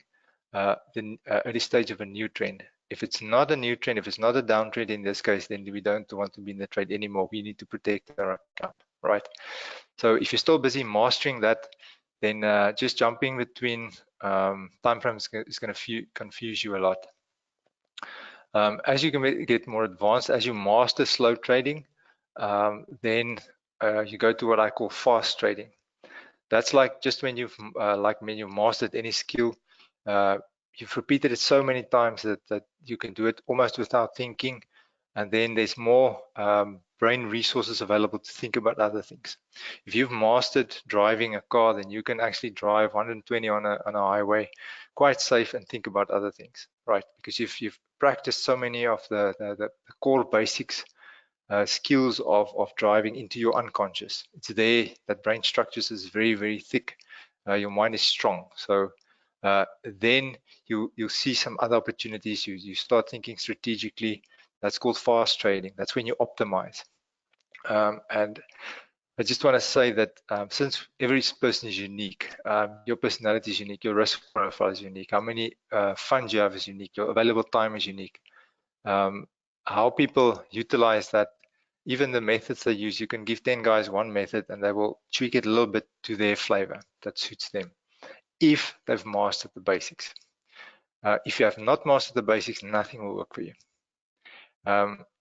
the early stage of a new trend. If it's not a new trend, if it's not a downtrend in this case, then we don't want to be in the trade anymore. We need to protect our account, right? So if you're still busy mastering that, then just jumping between time frames is going to confuse you a lot. As you can get more advanced, as you master slow trading, then you go to what I call fast trading. That's like just when you've mastered any skill, you've repeated it so many times that you can do it almost without thinking, and then there's more brain resources available to think about other things. If you've mastered driving a car, then you can actually drive 120 on a highway quite safe and think about other things, right? Because you've practiced so many of the core basics, skills of driving into your unconscious. It's there, that brain structures is very, very thick. Your mind is strong. So then you'll see some other opportunities. You start thinking strategically. That's called fast trading. That's when you optimize. And I just want to say that since every person is unique, your personality is unique, your risk profile is unique, how many funds you have is unique, your available time is unique. How people utilize that, even the methods they use, you can give 10 guys one method and they will tweak it a little bit to their flavor that suits them, if they've mastered the basics. If you have not mastered the basics, nothing will work for you.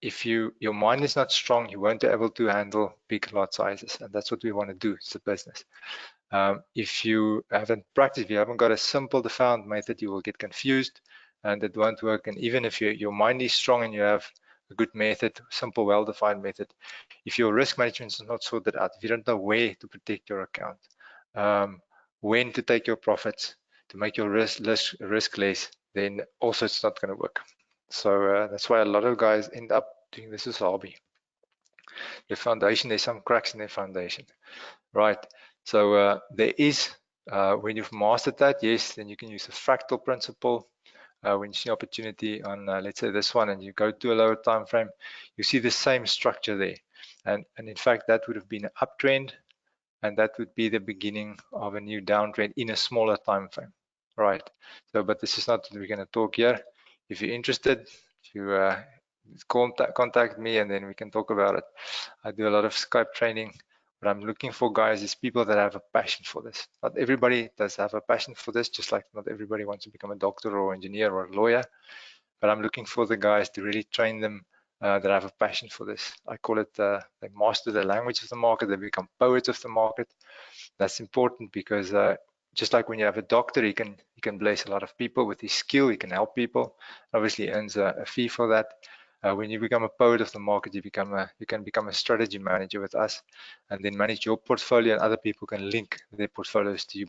If your mind is not strong, you won't be able to handle big lot sizes, and that's what we want to do as a business. If you haven't practiced, if you haven't got a simple defined method, you will get confused and it won't work. And even if your mind is strong and you have a good method, simple, well-defined method, if your risk management is not sorted out, if you don't know where to protect your account, when to take your profits, to make your risk less, then also it's not going to work. So that's why a lot of guys end up doing this as a hobby. Their foundation, there's some cracks in their foundation, right? So there is, when you've mastered that, yes, then you can use the fractal principle. When you see opportunity on, let's say this one, and you go to a lower time frame, you see the same structure there. And in fact, that would have been an uptrend, and that would be the beginning of a new downtrend in a smaller time frame, right? So, but this is not what we're going to talk here. If you're interested, if you contact me, and then we can talk about it. I do a lot of Skype training. What I'm looking for, guys, is people that have a passion for this. Not everybody does have a passion for this, just like not everybody wants to become a doctor or engineer or a lawyer. But I'm looking for the guys to really train them that have a passion for this. I call it they master the language of the market, they become poets of the market. That's important because just like when you have a doctor, he can bless a lot of people with his skill, he can help people. Obviously, he earns a fee for that. When you become a poet of the market, you can become a strategy manager with us, and then manage your portfolio, and other people can link their portfolios to you.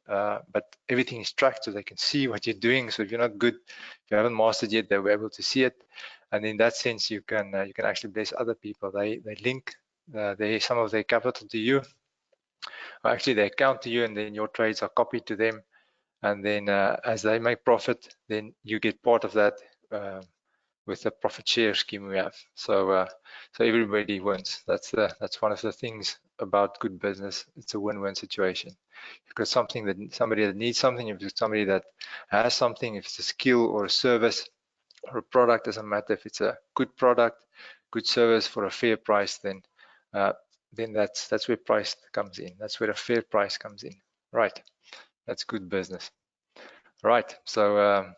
But everything is tracked, so they can see what you're doing. So if you're not good, if you haven't mastered yet, they'll be able to see it, and in that sense, you can actually bless other people. They link some of their capital to you, or actually they account to you, and then your trades are copied to them, and then as they make profit, then you get part of that. with the profit share scheme we have. So so everybody wins. That's one of the things about good business. It's a win-win situation. You've got somebody that needs something, you've got somebody that has something, if it's a skill or a service or a product, doesn't matter. If it's a good product, good service for a fair price, then that's where price comes in. That's where a fair price comes in. Right. That's good business. Right. So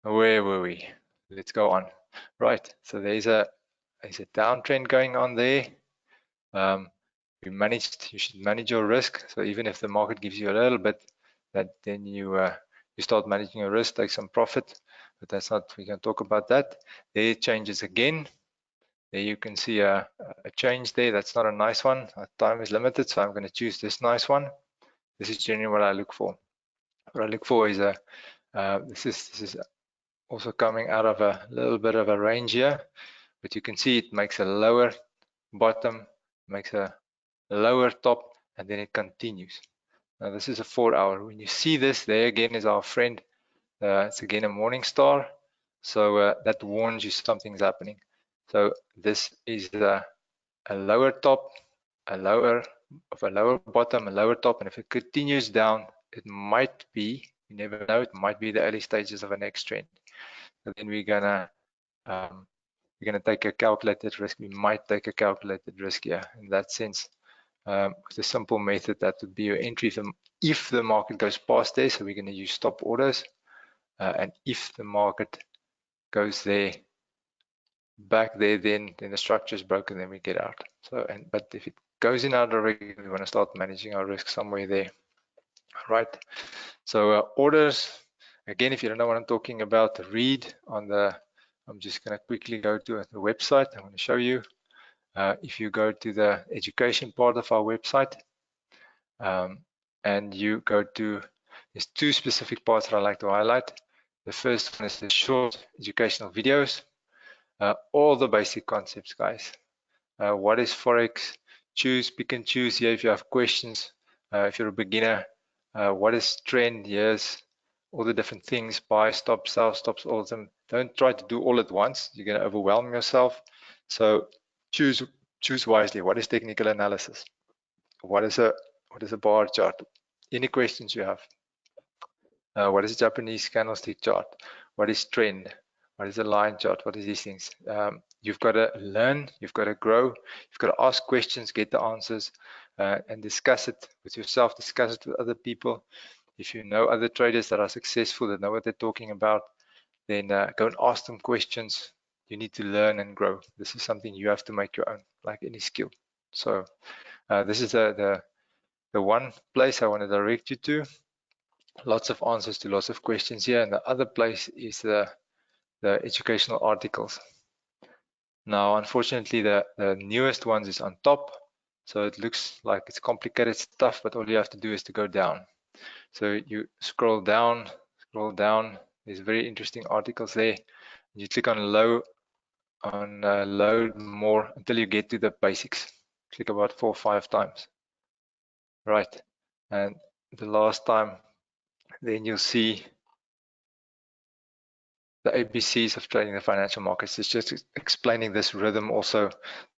where were we? Let's go on. Right. So there's a downtrend going on there. You should manage your risk. So even if the market gives you a little bit, then you start managing your risk, take some profit. But that's not, we can talk about that. There it changes again. There you can see a change there. That's not a nice one. Our time is limited, so I'm going to choose this nice one. This is generally what I look for. What I look for is this is also coming out of a little bit of a range here, but you can see it makes a lower bottom, makes a lower top, and then it continues. Now this is a 4-hour. When you see this, there again is our friend. It's again a morning star, so that warns you something's happening. So this is a lower top, a lower bottom, a lower top, and if it continues down, it might be, you never know, it might be the early stages of a next trend. So then we're gonna take a calculated risk. We might take a calculated risk here. In that sense, with a simple method, that would be your entry if the market goes past there. So we're going to use stop orders, and if the market goes there, back there, then the structure is broken, then we get out. So but if it goes in our direction, we want to start managing our risk somewhere there, right? So orders, again, if you don't know what I'm talking about, read on the. I'm just going to quickly go to the website. I want to show you. If you go to the education part of our website, and you go to, there's two specific parts that I like to highlight. The first one is the short educational videos. All the basic concepts, guys. What is Forex? Pick and choose here if you have questions. If you're a beginner, what is trend? Yes, all the different things, buy, stop, sell, stops, all of them. Don't try to do all at once. You're going to overwhelm yourself. So choose wisely. What is technical analysis? What is a bar chart? Any questions you have? What is a Japanese candlestick chart? What is trend? What is a line chart? What is these things? You've got to learn, you've got to grow, you've got to ask questions, get the answers, and discuss it with yourself, discuss it with other people. If you know other traders that are successful, that know what they're talking about, then go and ask them questions. You need to learn and grow. This is something you have to make your own, like any skill. So this is the one place I want to direct you to. Lots of answers to lots of questions here, and the other place is the educational articles. Now, unfortunately, the newest ones is on top, so it looks like it's complicated stuff, but all you have to do is to go down. So you scroll down, there's very interesting articles there. You click on load more until you get to the basics. Click about 4 or 5 times. Right, and the last time, then you'll see the ABCs of trading the financial markets. It's just explaining this rhythm also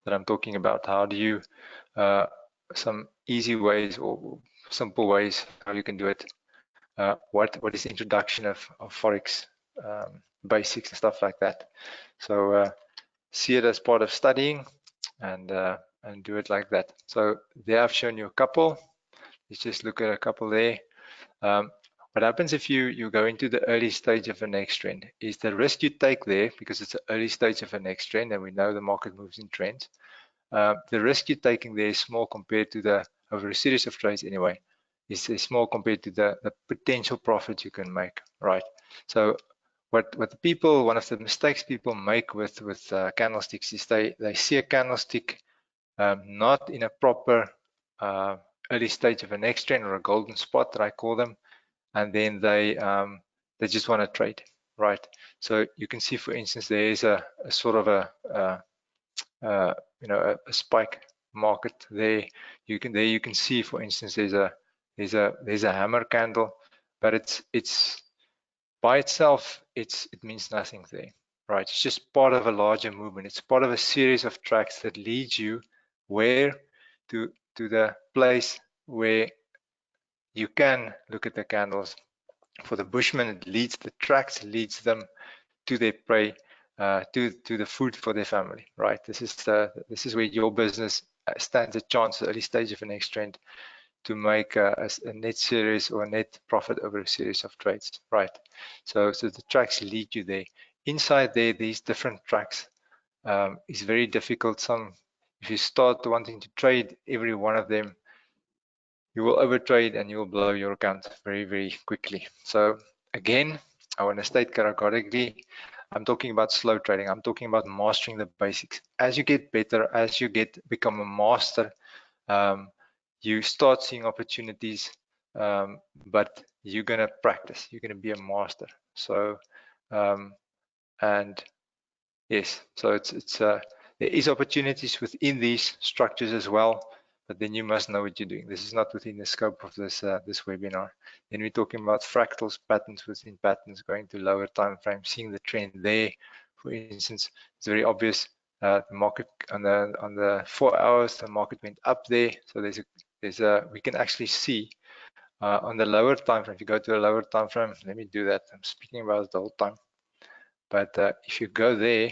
that I'm talking about. How do you, some easy ways or simple ways how you can do it. What is the introduction of Forex basics and stuff like that. So see it as part of studying and do it like that. So there I've shown you a couple. Let's just look at a couple there. What happens if you go into the early stage of a next trend is the risk you take there, because it's an early stage of a next trend and we know the market moves in trends. The risk you're taking there is small compared to the, over a series of trades anyway, is small compared to the potential profit you can make, right? So what the people, one of the mistakes people make with candlesticks is they see a candlestick not in a proper early stage of a next trend or a golden spot that I call them, and then they just want to trade, right? So you can see, for instance, there is a sort of a spike market there. You can see, for instance, there's a hammer candle, but it's by itself it means nothing there, right? It's just part of a larger movement. It's part of a series of tracks that leads you where to the place where you can look at the candles. For the Bushmen, it leads the tracks, leads them to their prey, to the food for their family, right? This is where your business stands a chance, early stage of an next trend, to make a net series or a net profit over a series of trades, right? So the tracks lead you there. Inside there, these different tracks is very difficult. If you start wanting to trade every one of them, you will overtrade and you will blow your account very, very quickly. So again, I want to state categorically, I'm talking about slow trading. I'm talking about mastering the basics. As you get better, as you become a master, you start seeing opportunities, but you're going to practice. You're going to be a master. So, and yes, so there is opportunities within these structures as well, but then you must know what you're doing. This is not within the scope of this this webinar. Then we're talking about fractals, patterns within patterns, going to lower time frames, seeing the trend there. For instance, it's very obvious. The market on the 4 hours, the market went up there. So we can actually see on the lower time frame. If you go to a lower time frame, let me do that. I'm speaking about it the whole time. But if you go there,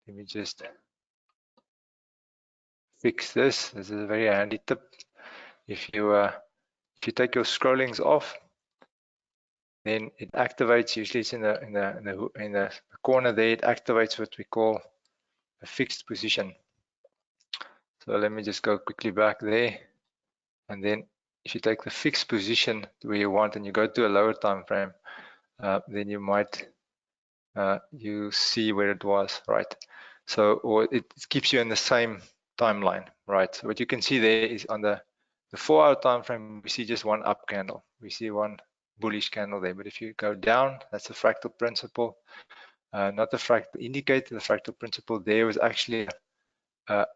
let me just fix this. This is a very handy tip. If you take your scrollings off, then it activates. Usually, it's in the corner there. It activates what we call a fixed position. So let me just go quickly back there, and then if you take the fixed position where you want, and you go to a lower time frame, then you might you see where it was, right? So, or it keeps you in the same timeline, right? So what you can see there is on the 4 hour time frame, we see just one up candle. We see one bullish candle there. But if you go down, that's the fractal principle, not the fractal indicator. The fractal principle there was actually a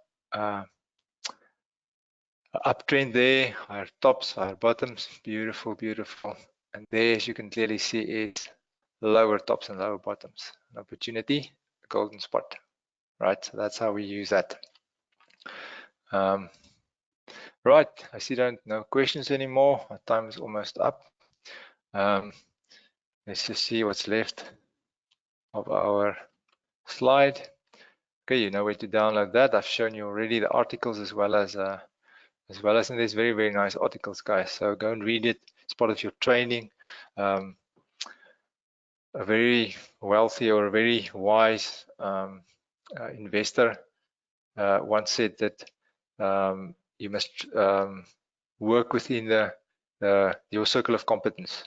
uptrend there, higher tops, higher bottoms, beautiful, beautiful. And there, as you can clearly see, is lower tops and lower bottoms. An opportunity, a golden spot, right? So that's how we use that. Right, I see no questions anymore. My time is almost up. Let's just see what's left of our slide. Okay, you know where to download that. I've shown you already the articles as well as and there's very, very nice articles, guys. So go and read it. It's part of your training. A very wealthy or a very wise investor once said that you must work within your circle of competence,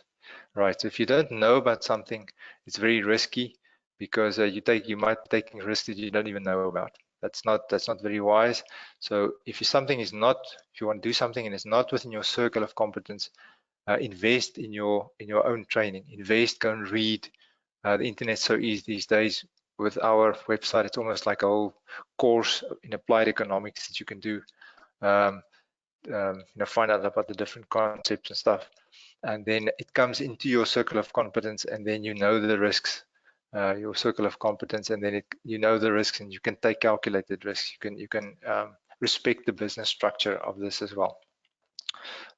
right? So if you don't know about something, it's very risky because you might be taking risks that you don't even know about. That's not very wise. So if you want to do something and it's not within your circle of competence, invest in your own training. Go and read. The internet's so easy these days. With our website, it's almost like a whole course in applied economics that you can do. Find out about the different concepts and stuff, and then it comes into your circle of competence, and then you know the risks. Your circle of competence, and then you know the risks, and you can take calculated risks. You can respect the business structure of this as well.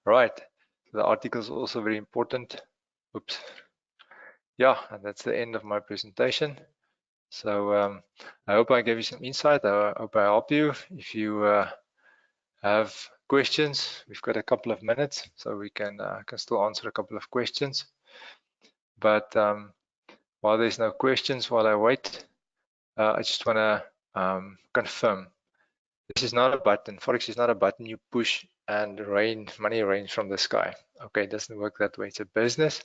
Right. The article is also very important. Oops. Yeah, and that's the end of my presentation. So I hope I gave you some insight. I hope I helped you. If you have questions, we've got a couple of minutes, so we can still answer a couple of questions. But while there's no questions, while I wait, I just want to confirm. This is not a button. Forex is not a button you push and money rains from the sky. Okay, it doesn't work that way. It's a business.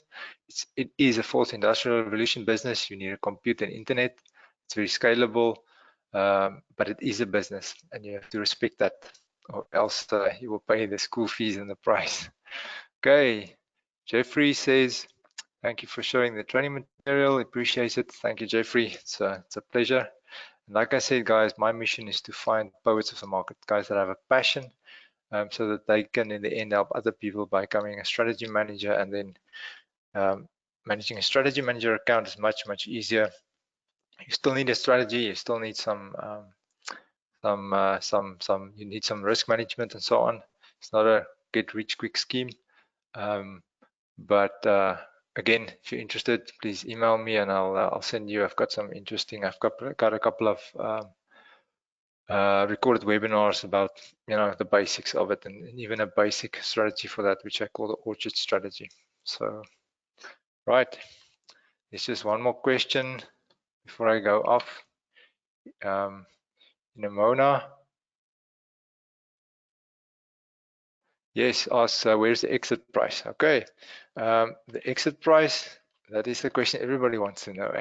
It is a fourth industrial revolution business. You need a computer and internet. It's very scalable, but it is a business, and you have to respect that, or else you will pay the school fees and the price. Okay, Jeffrey says, thank you for showing the training material. Appreciate it. Thank you, Jeffrey. It's a pleasure. Like I said, guys, my mission is to find poets of the market, guys that have a passion, so that they can in the end help other people by becoming a strategy manager. And then managing a strategy manager account is much, much easier you still need a strategy. You still need you need some risk management and so on. It's not a get rich quick scheme. But again, if you're interested, please email me and I'll send you. I've got some interesting. I've got a couple of recorded webinars about the basics of it, and even a basic strategy for that, which I call the orchard strategy. So, right, there's just one more question before I go off. Mona, yes, asks where's the exit price? Okay, the exit price. That is the question everybody wants to know.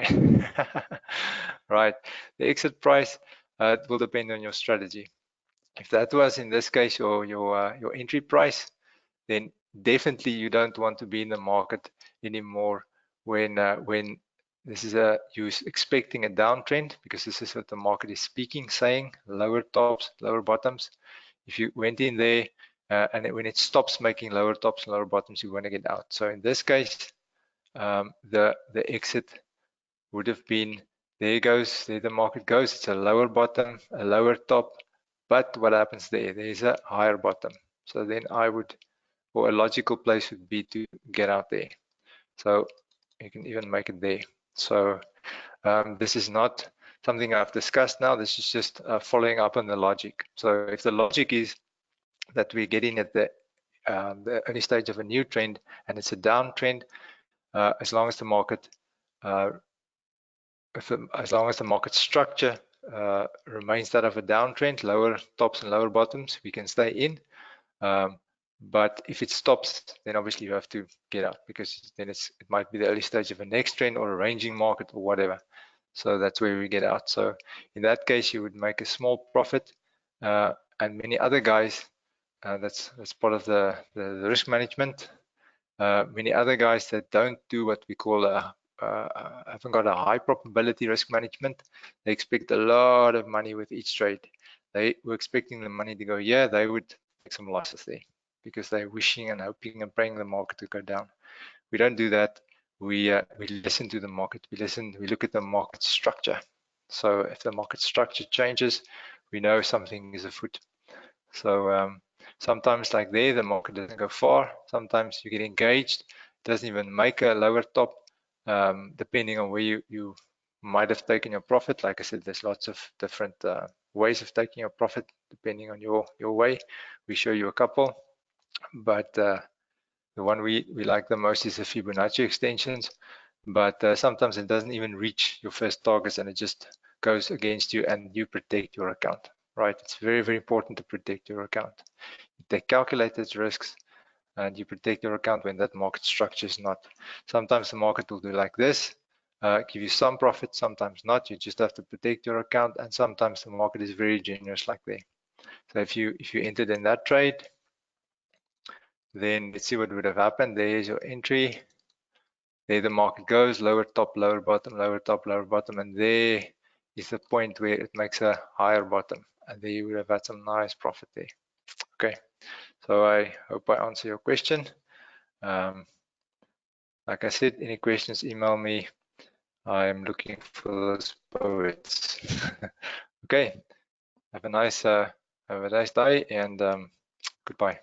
Right, the exit price will depend on your strategy. If that was in this case your entry price, then definitely you don't want to be in the market anymore when this is you're expecting a downtrend, because this is what the market is saying lower tops, lower bottoms. If you went in there and when it stops making lower tops and lower bottoms, you want to get out. So in this case, the exit would have been, there the market goes. It's a lower bottom, a lower top, but what happens there? There's a higher bottom. So then or a logical place would be to get out there. So you can even make it there. So this is not something I've discussed now. This is just following up on the logic. So if the logic is that we're getting at the early stage of a new trend and it's a downtrend, as long as the market structure remains that of a downtrend, lower tops and lower bottoms, we can stay in. But if it stops, then obviously you have to get out, because then it might be the early stage of a next trend or a ranging market or whatever. So that's where we get out. So in that case, you would make a small profit, and many other guys. That's part of the risk management. Many other guys that don't do what we call haven't got a high probability risk management. They expect a lot of money with each trade. They were expecting the money to go, yeah, they would take some losses there because they're wishing and hoping and praying the market to go down. We don't do that. We listen to the market. We look at the market structure. So if the market structure changes, we know something is afoot. So sometimes like there, the market doesn't go far. Sometimes you get engaged, it doesn't even make a lower top, depending on where you might have taken your profit. Like I said, there's lots of different ways of taking your profit depending on your way. We show you a couple, but the one we like the most is the Fibonacci extensions. But sometimes it doesn't even reach your first targets and it just goes against you, and you protect your account. Right? It's very, very important to protect your account. You take calculated risks and you protect your account when that market structure is not. Sometimes the market will do like this, give you some profit, sometimes not. You just have to protect your account, and sometimes the market is very generous like there. So if you entered in that trade, then let's see what would have happened. There's your entry. There the market goes, lower top, lower bottom, lower top, lower bottom, and there is the point where it makes a higher bottom, and there you would have had some nice profit there. Okay, so I hope I answer your question. Like I said, any questions, email me. I'm looking for those poets. Okay, have a nice day, and goodbye.